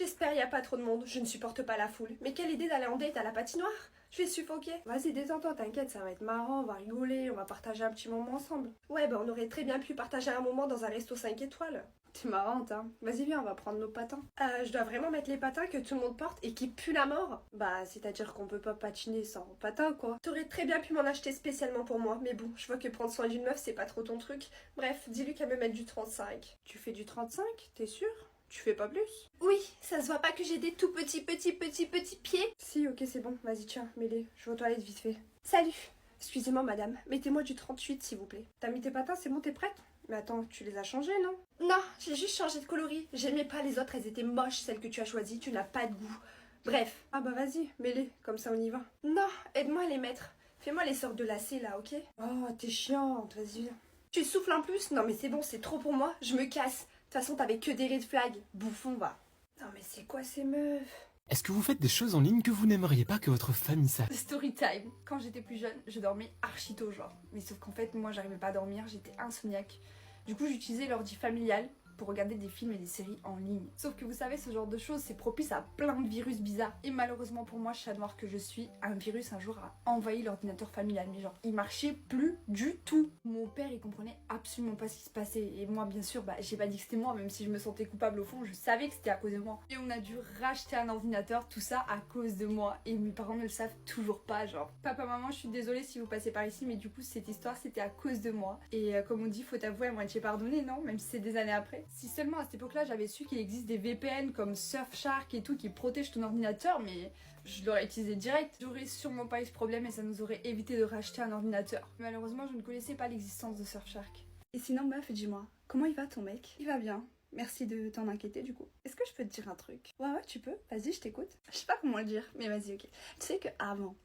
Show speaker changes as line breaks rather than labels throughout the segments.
J'espère y a pas trop de monde, je ne supporte pas la foule. Mais quelle idée d'aller en date à la patinoire? Je vais suffoquer. Vas-y, détends-toi, t'inquiète, ça va être marrant, on va rigoler, on va partager un petit moment ensemble. Ouais, bah on aurait très bien pu partager un moment dans un resto 5 étoiles. T'es marrante, hein. Vas-y, viens, on va prendre nos patins. Je dois vraiment mettre les patins que tout le monde porte et qui puent la mort? Bah, c'est-à-dire qu'on peut pas patiner sans patins, quoi. T'aurais très bien pu m'en acheter spécialement pour moi, mais bon, je vois que prendre soin d'une meuf, c'est pas trop ton truc. Bref, dis-lui qu'elle me mette du 35. Tu fais du 35? T'es sûr? Tu fais pas plus? Oui, ça se voit pas que j'ai des tout petits pieds. Si, ok, c'est bon. Vas-y, tiens, mets-les. Je vais aux toilettes vite fait. Salut. Excusez-moi, madame. Mettez-moi du 38, s'il vous plaît. T'as mis tes patins, c'est bon, t'es prête? Mais attends, tu les as changés, non? Non, j'ai juste changé de coloris. J'aimais pas les autres, elles étaient moches, celles que tu as choisies. Tu n'as pas de goût. Bref. Ah bah vas-y, mets-les. Comme ça, on y va. Non, aide-moi à les mettre. Fais-moi les sortes de lacets, là, ok? Oh, t'es chiante. Vas-y, viens. Tu souffles en plus? Non mais c'est bon, c'est trop pour moi. Je me casse. De toute façon, t'avais que des red flags. Bouffon, va. Non mais c'est quoi ces meufs?
Est-ce que vous faites des choses en ligne que vous n'aimeriez pas que votre famille sache?
Story time. Quand j'étais plus jeune, je dormais archi tôt, genre. Mais sauf qu'en fait, moi, j'arrivais pas à dormir, j'étais insomniaque. Du coup, j'utilisais l'ordi familial pour regarder des films et des séries en ligne. Sauf que vous savez, ce genre de choses, c'est propice à plein de virus bizarres. Et malheureusement pour moi, chat noir que je suis, un virus un jour a envahi l'ordinateur familial. Mais genre, il marchait plus du tout. Mon père, il comprenait absolument pas ce qui se passait. Et moi, bien sûr, bah, j'ai pas dit que c'était moi, même si je me sentais coupable au fond, je savais que c'était à cause de moi. Et on a dû racheter un ordinateur, tout ça à cause de moi. Et mes parents ne le savent toujours pas, genre. Papa, maman, je suis désolée si vous passez par ici, mais du coup, cette histoire, c'était à cause de moi. Et comme on dit, faut avouer à moitié pardonner, non? Même si c'est des années après. Si seulement à cette époque-là j'avais su qu'il existe des VPN comme Surfshark et tout qui protègent ton ordinateur, mais je l'aurais utilisé direct. J'aurais sûrement pas eu ce problème et ça nous aurait évité de racheter un ordinateur. Malheureusement, je ne connaissais pas l'existence de Surfshark. Et sinon, meuf, dis-moi, comment il va ton mec? Il va bien. Merci de t'en inquiéter du coup. Est-ce que je peux te dire un truc? Ouais, tu peux. Vas-y, je t'écoute. Je sais pas comment le dire, mais vas-y, ok. Tu sais que avant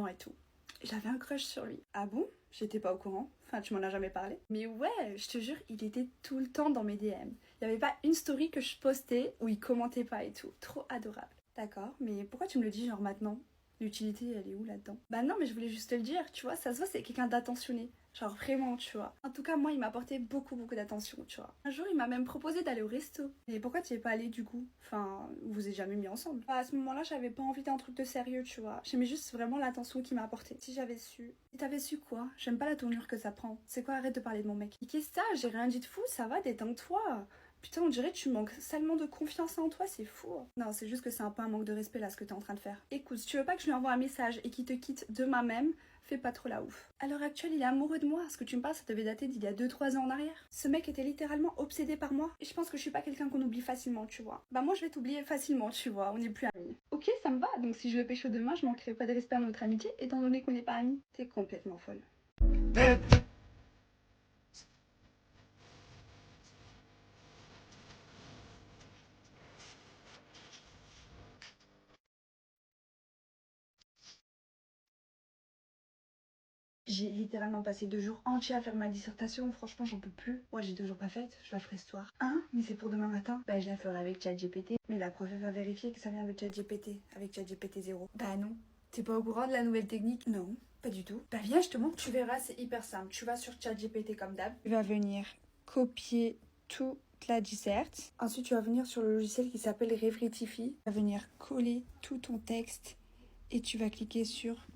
et tout, j'avais un crush sur lui. Ah bon? J'étais pas au courant. Enfin, tu m'en as jamais parlé. Mais ouais, je te jure, il était tout le temps dans mes DM. Il y avait pas une story que je postais où il commentait pas et tout. Trop adorable. D'accord, mais pourquoi tu me le dis genre maintenant? L'utilité, elle est où là-dedans? Bah non, mais je voulais juste te le dire, tu vois, ça se voit, c'est quelqu'un d'attentionné. Genre vraiment, tu vois. En tout cas, moi, il m'a apporté beaucoup d'attention, tu vois. Un jour, il m'a même proposé d'aller au resto. Et pourquoi tu y es pas allé du coup? Enfin, vous êtes jamais mis ensemble. Bah, à ce moment-là, j'avais pas envie d'un truc de sérieux, tu vois. J'aimais juste vraiment l'attention qu'il m'a apporté. Si j'avais su. Si t'avais su quoi? J'aime pas la tournure que ça prend. C'est quoi? Arrête de parler de mon mec. Et qu'est-ce que ça? J'ai rien dit de fou, ça va, détends-toi. Putain, on dirait que tu manques salement de confiance en toi, c'est fou. Non, c'est juste que c'est un peu un manque de respect là ce que t'es en train de faire. Écoute, si tu veux pas que je lui envoie un message et qu'il te quitte demain même, fais pas trop la ouf. À l'heure actuelle, il est amoureux de moi. Ce que tu me parles, ça devait dater d'il y a 2-3 ans en arrière. Ce mec était littéralement obsédé par moi. Et je pense que je suis pas quelqu'un qu'on oublie facilement, tu vois. Bah moi, je vais t'oublier facilement, tu vois. On n'est plus amis. Ok, ça me va. Donc si je veux pécho demain, je manquerai pas de respect à notre amitié, étant donné qu'on n'est pas amis. T'es complètement folle. J'ai littéralement passé 2 jours entiers à faire ma dissertation, franchement j'en peux plus. Moi j'ai toujours pas faite, je la ferai ce soir. Hein? Mais c'est pour demain matin? Bah je la ferai avec ChatGPT. Mais la prof elle va vérifier que ça vient de ChatGPT, avec ChatGPT 0. Bah non. T'es pas au courant de la nouvelle technique?
Non, pas du tout. Bah viens je te montre, tu verras, c'est hyper simple. Tu vas sur ChatGPT comme d'hab.
Tu vas venir copier toute la disserte.
Ensuite tu vas venir sur le logiciel qui s'appelle Revritify.
Tu vas venir coller tout ton texte et tu vas cliquer sur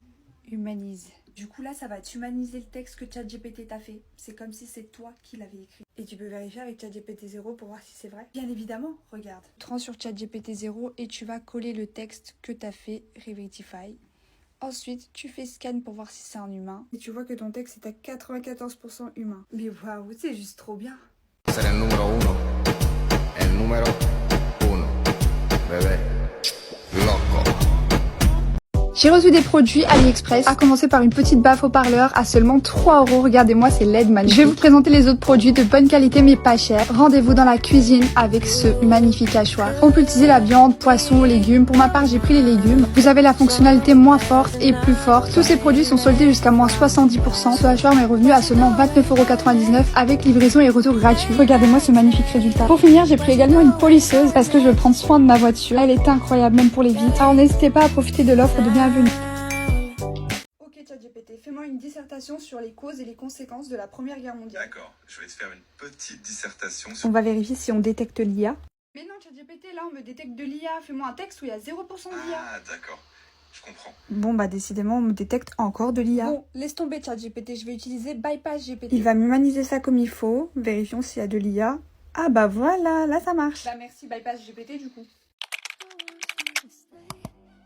Humanise.
Du coup là ça va t'humaniser le texte que ChatGPT t'a fait. C'est comme si c'est toi qui l'avais écrit. Et tu peux vérifier avec ChatGPT 0 pour voir si c'est vrai. Bien évidemment, regarde.
Tu rentres sur ChatGPT 0 et tu vas coller le texte que t'as fait Revritify. Ensuite, tu fais scan pour voir si c'est un humain.
Et tu vois que ton texte est à 94% humain. Mais waouh, c'est juste trop bien.
Ser el número uno, el número uno, bebé, loco.
J'ai reçu des produits AliExpress, à commencer par une petite baffe haut-parleur à seulement 3 €. Regardez-moi ces LED magnifiques. Je vais vous présenter les autres produits de bonne qualité mais pas cher. Rendez-vous dans la cuisine avec ce magnifique hachoir. On peut utiliser la viande, poisson, légumes. Pour ma part, j'ai pris les légumes. Vous avez la fonctionnalité moins forte et plus forte. Tous ces produits sont soldés jusqu'à moins 70%. Ce hachoir m'est revenu à seulement 29,99 € avec livraison et retour gratuit. Regardez-moi ce magnifique résultat. Pour finir, j'ai pris également une polisseuse parce que je veux prendre soin de ma voiture. Elle est incroyable, même pour les vitres. Alors n'hésitez pas à profiter de l'offre de bienvenue.
Ok ChatGPT, fais-moi une dissertation sur les causes et les conséquences de la Première Guerre mondiale.
D'accord, je vais te faire une petite dissertation sur...
On va vérifier si on détecte l'IA. Mais non, ChatGPT, là on me détecte de l'IA. Fais-moi un texte où il y a 0% d'IA.
Ah, d'accord. Je comprends.
Bon bah décidément on me détecte encore de l'IA. Bon, laisse tomber ChatGPT, je vais utiliser Bypass GPT. Il va m'humaniser ça comme il faut. Vérifions s'il y a de l'IA. Ah bah voilà, là ça marche. Bah merci Bypass GPT du coup.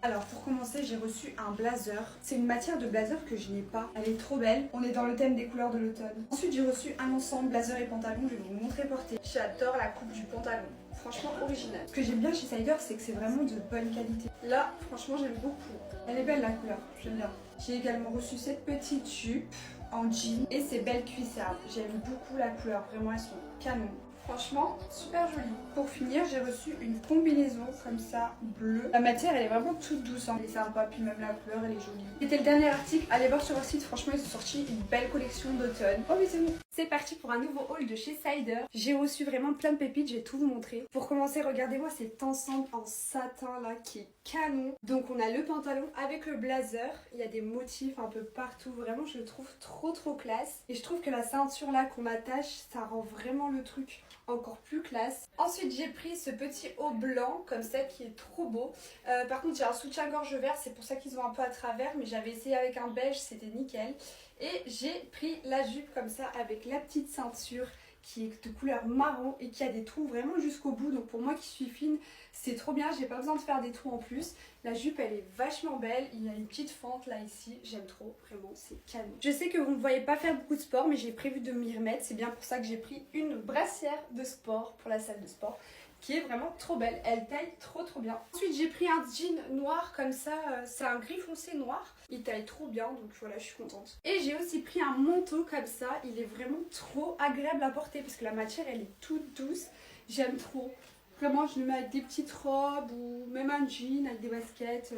Alors pour commencer, j'ai reçu un blazer. C'est une matière de blazer que je n'ai pas. Elle est trop belle. On est dans le thème des couleurs de l'automne. Ensuite, j'ai reçu un ensemble blazer et pantalon. Je vais vous montrer porter. J'adore la coupe du pantalon. Franchement original. Ce que j'aime bien chez Cider, c'est que c'est vraiment de bonne qualité. Là, franchement, j'aime beaucoup. Elle est belle la couleur. J'aime bien. J'ai également reçu cette petite jupe en jean et ces belles cuissardes. J'aime beaucoup la couleur. Vraiment, elles sont canon. Franchement, super jolie. Pour finir, j'ai reçu une combinaison comme ça, bleue. La matière, elle est vraiment toute douce. Elle est sympa, puis même la couleur, elle est jolie. C'était le dernier article. Allez voir sur leur site. Franchement, ils ont sorti une belle collection d'automne. Oh, mais c'est bon. C'est parti pour un nouveau haul de chez Cider. J'ai reçu vraiment plein de pépites. Je vais tout vous montrer. Pour commencer, regardez-moi cet ensemble en satin là qui est canon. Donc, on a le pantalon avec le blazer. Il y a des motifs un peu partout. Vraiment, je le trouve trop classe. Et je trouve que la ceinture là qu'on attache, ça rend vraiment le truc encore plus classe. Ensuite j'ai pris ce petit haut blanc comme ça qui est trop beau. Par contre j'ai un soutien-gorge vert, c'est pour ça qu'ils ont un peu à travers, mais j'avais essayé avec un beige, c'était nickel. Et j'ai pris la jupe comme ça avec la petite ceinture qui est de couleur marron et qui a des trous vraiment jusqu'au bout. Donc pour moi qui suis fine, c'est trop bien, j'ai pas besoin de faire des trous en plus. La jupe elle est vachement belle, il y a une petite fente là ici, j'aime trop, vraiment c'est canon. Je sais que vous ne voyez pas faire beaucoup de sport, mais j'ai prévu de m'y remettre, c'est bien pour ça que j'ai pris une brassière de sport pour la salle de sport, qui est vraiment trop belle, elle taille trop bien. Ensuite j'ai pris un jean noir comme ça, c'est un gris foncé noir, il taille trop bien donc voilà je suis contente. Et j'ai aussi pris un manteau comme ça, il est vraiment trop agréable à porter parce que la matière elle est toute douce, j'aime trop. Vraiment je le mets avec des petites robes ou même un jean avec des baskets.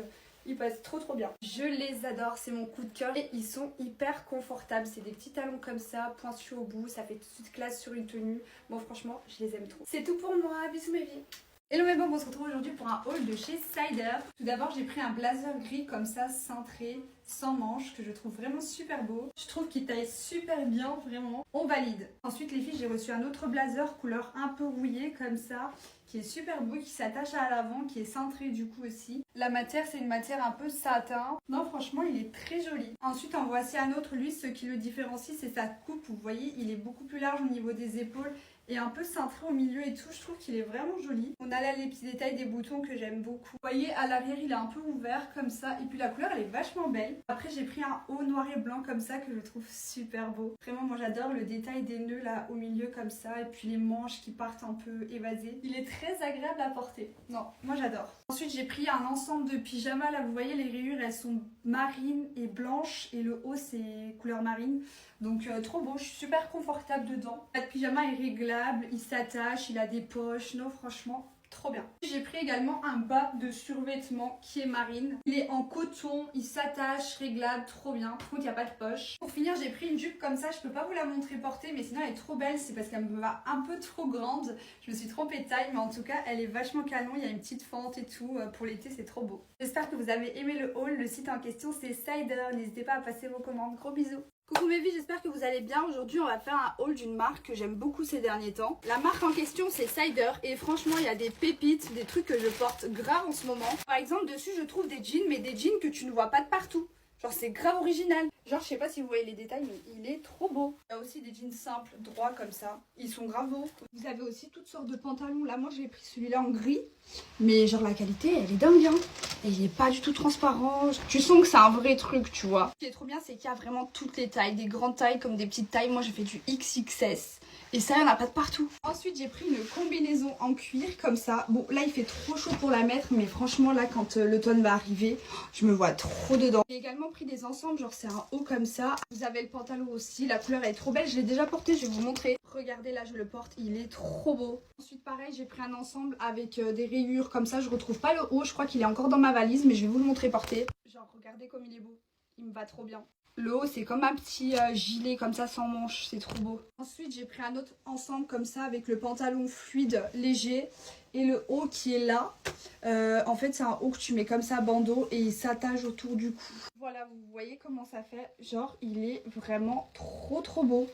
Ils passent trop bien. Je les adore, c'est mon coup de cœur et ils sont hyper confortables. C'est des petits talons comme ça, pointus au bout, ça fait tout de suite classe sur une tenue. Bon franchement, je les aime trop. C'est tout pour moi, bisous mes vies. Hello mes bambes, on se retrouve aujourd'hui pour un haul de chez Cider. Tout d'abord j'ai pris un blazer gris comme ça, cintré, sans manches, que je trouve vraiment super beau. Je trouve qu'il taille super bien, vraiment. On valide. Ensuite les filles, j'ai reçu un autre blazer couleur un peu rouillée comme ça, qui est super beau, qui s'attache à l'avant, qui est cintré du coup aussi. La matière, c'est une matière un peu satin. Non, franchement, il est très joli. Ensuite, en voici un autre. Lui, ce qui le différencie, c'est sa coupe. Vous voyez, il est beaucoup plus large au niveau des épaules et un peu cintré au milieu et tout. Je trouve qu'il est vraiment joli. On a là les petits détails des boutons que j'aime beaucoup. Vous voyez, à l'arrière, il est un peu ouvert comme ça. Et puis la couleur, elle est vachement belle. Après, j'ai pris un haut noir et blanc comme ça que je trouve super beau. Vraiment, moi, j'adore le détail des nœuds là au milieu comme ça. Et puis les manches qui partent un peu évasées. Il est très agréable à porter. Non, moi, j'adore. Ensuite, j'ai pris un ensemble de pyjamas. Là, vous voyez, les rayures, elles sont marines et blanches. Et le haut, c'est couleur marine. Donc trop beau, je suis super confortable dedans. Le pyjama est réglable, il s'attache, il a des poches, non franchement trop bien. J'ai pris également un bas de survêtement qui est marine. Il est en coton, il s'attache, réglable, trop bien. Par contre il n'y a pas de poche. Pour finir j'ai pris une jupe comme ça, je peux pas vous la montrer portée mais sinon elle est trop belle, c'est parce qu'elle me va un peu trop grande. Je me suis trompée de taille mais en tout cas elle est vachement canon, il y a une petite fente et tout. Pour l'été c'est trop beau. J'espère que vous avez aimé le haul, le site en question c'est Cider, n'hésitez pas à passer vos commandes, gros bisous. Coucou mes vies, j'espère que vous allez bien. Aujourd'hui on va faire un haul d'une marque que j'aime beaucoup ces derniers temps. La marque en question c'est Cider et franchement il y a des pépites, des trucs que je porte grave en ce moment. Par exemple dessus je trouve des jeans, mais des jeans que tu ne vois pas de partout. Genre c'est grave original. Genre je sais pas si vous voyez les détails mais il est trop beau. Il y a aussi des jeans simples, droits comme ça. Ils sont grave beaux. Vous avez aussi toutes sortes de pantalons. Là moi j'ai pris celui-là en gris. Mais genre la qualité elle est dingue hein. Et il est pas du tout transparent. Tu sens que c'est un vrai truc tu vois. Ce qui est trop bien c'est qu'il y a vraiment toutes les tailles. Des grandes tailles comme des petites tailles. Moi j'ai fait du XXS. Et ça, il n'y en a pas de partout. Ensuite, j'ai pris une combinaison en cuir comme ça. Bon, là, il fait trop chaud pour la mettre. Mais franchement, là, quand l'automne va arriver, je me vois trop dedans. J'ai également pris des ensembles. Genre, c'est un haut comme ça. Vous avez le pantalon aussi. La couleur est trop belle. Je l'ai déjà porté. Je vais vous montrer. Regardez, là, je le porte. Il est trop beau. Ensuite, pareil, j'ai pris un ensemble avec des rayures comme ça. Je retrouve pas le haut. Je crois qu'il est encore dans ma valise. Mais je vais vous le montrer porté. Genre, regardez comme il est beau. Il me va trop bien. Le haut c'est comme un petit gilet comme ça sans manches, c'est trop beau. Ensuite j'ai pris un autre ensemble comme ça avec le pantalon fluide léger et le haut qui est là. En fait c'est un haut que tu mets comme ça bandeau et il s'attache autour du cou. Voilà, vous voyez comment ça fait, genre il est vraiment trop beau.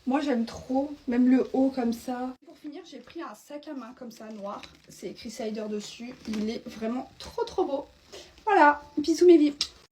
Moi j'aime trop, même le haut comme ça. Pour finir, j'ai pris un sac à main comme ça, noir. C'est écrit Cider dessus. Il est vraiment trop beau. Voilà, bisous mes vies.